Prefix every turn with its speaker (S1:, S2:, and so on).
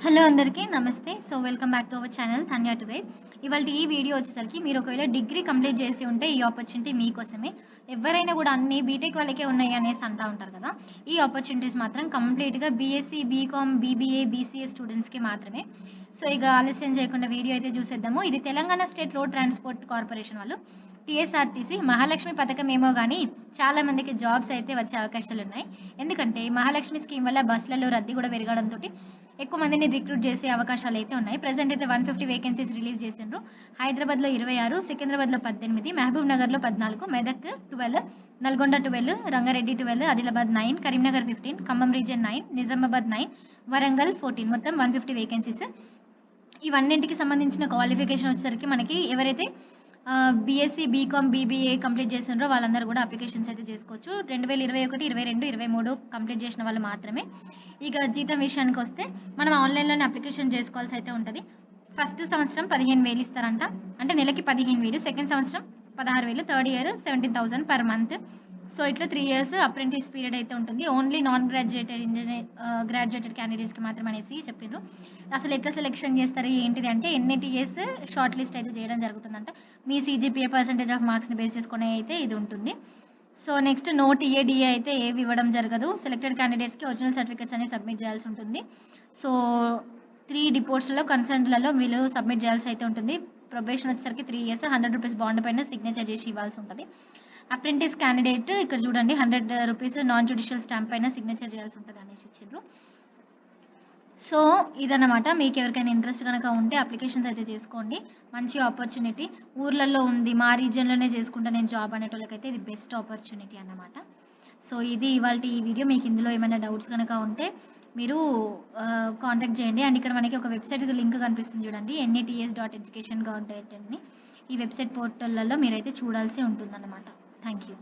S1: Hello అందరికీ నమస్తే. Welcome back to our channel Dhanya today. ఇవాల్టి ఈ వీడియో వచ్చేసరికి మీరు ఒకవేళ డిగ్రీ కంప్లీట్ చేసి ఉంటే ఈ ఆపర్చునిటీ మీకోసమే. ఎవరైనా కూడా అన్ని బీటెక్ వాళ్ళకే ఉన్నాయి అనేసి అంటా ఉంటారు కదా! ఈ ఆపర్చునిటీస్ మాత్రం కంప్లీట్‌గా బీఎస్సీ, బీకామ్, బీబీఏ, బీసీఏ స్టూడెంట్స్‌కి మాత్రమే. ఇక ఆలస్యం చేయకుండా వీడియో అయితే చూసేద్దాము. ఇది Telangana state road transport corporation వాళ్ళు టీఎస్ఆర్టీసీ మహాలక్ష్మి పథకం ఏమో గానీ చాలా మందికి జాబ్స్ అయితే వచ్చే అవకాశాలున్నాయి. ఎందుకంటే మహాలక్ష్మి స్కీమ్ వల్ల బస్‌లలో రద్దీ కూడా పెరగడంతోటి ఎక్కువ మందిని రిక్రూట్ చేసే అవకాశాలైతే ఉన్నాయి. ప్రెజెంట్ అయితే 150 వేకెన్సీస్ రిలీజ్ చేసిండ్రు. హైదరాబాద్‌లో 26, సికింద్రాబాద్‌లో 18, మహబూబ్ నగర్‌లో 14, మెదక్ 12, నల్గొండ 12, రంగారెడ్డి 12, ఆదిలాబాద్ 9, కరీంనగర్ 15, ఖమ్మం రీజియన్ 9, నిజామాబాద్ 9, వరంగల్ 14 మొత్తం 150 వేకెన్సీస్. ఇవన్నింటికి సంబంధించిన క్వాలిఫికేషన్ వచ్చేసరికి మనకి ఎవరైతే బీఎస్సీ, బీకామ్, బీబీఏ కంప్లీట్ చేసిండ్రో వాళ్ళందరూ కూడా అప్లికేషన్స్ అయితే చేసుకోవచ్చు. 2021, 22, 23 కంప్లీట్ చేసిన వాళ్ళు మాత్రమే. ఇక జీతం విషయానికొస్తే మనం ఆన్‌లైన్‌లోనే అప్లికేషన్ చేసుకోవాల్సి అయితే ఉంటది. ఫస్ట్ సంవత్సరం 15,000 ఇస్తారంట. అంటే నెలకి 15,000, సెకండ్ సంవత్సరం 16,000, థర్డ్ ఇయర్ 17,000 పర్ మంత్. ఇట్లా 3 ఇయర్స్ అప్రెంటిస్ పీరియడ్ అయితే ఉంటుంది. ఓన్లీ నాన్ గ్రాడ్యుయేటెడ్ క్యాండిడేట్స్‌కి మాత్రమే అనేసి చెప్పిండ్రు. అసలు ఎట్లా సెలక్షన్ చేస్తారు ఏంటిది అంటే ఎన్‌ఏటీఎస్ షార్ట్ లిస్ట్ అయితే చేయడం జరుగుతుందంట. మీ సీజీపీఏ పర్సెంటేజ్ ఆఫ్ మార్క్స్‌ని బేస్ చేసుకొని అయితే ఇది ఉంటుంది. నెక్స్ట్ నో టీఏ, డీఏ అయితే ఏవి ఇవ్వడం జరగదు. సెలెక్టెడ్ క్యాండిడేట్స్‌కి ఒరిజినల్ సర్టిఫికేట్స్ అనేవి సబ్మిట్ చేయాల్సి ఉంటుంది. సో 3 డిపోట్స్‌లో కన్సర్న్‌లలో వీళ్ళు సబ్మిట్ చేయాల్సి అయితే ఉంటుంది. ప్రొబేషన్ వచ్చేసరికి 3 ఇయర్స్ ₹100 బాండ్ పైన సిగ్నేచర్ చేసి ఇవ్వాల్సి ఉంటది. అప్రెంటిస్ క్యాండిడేట్ ఇక్కడ చూడండి ₹100 నాన్ జ్యుడిషియల్ స్టాంప్ పైన సిగ్నేచర్ చేయాల్సి ఉంటది అనేసి ఇచ్చిండ్రు. ఇదన్నమాట. మీకెవరికైనా ఇంట్రెస్ట్ గనక ఉంటే అప్లికేషన్స్ అయితే చేసుకోండి. మంచి ఆపర్చునిటీ. ఊర్లలో ఉంది. మా రీజియన్‌లోనే చేసుకుంటా నేను జాబ్ అనేటోళ్ళకైతే ఇది బెస్ట్ ఆపర్చునిటీ అన్నమాట. ఇది ఇవాల్టి ఈ వీడియో. మీకు ఇందులో ఏమైనా డౌట్స్ గనక ఉంటే మీరు కాంటాక్ట్ చేయండి. అండ్ ఇక్కడ మనకి ఒక వెబ్‌సైట్ లింక్ కనిపిస్తుంది చూడండి. NATS.education.in అని. ఈ వెబ్‌సైట్ పోర్టల్‌లలో మీరైతే చూడాల్సి ఉంటుందన్నమాట. Thank you.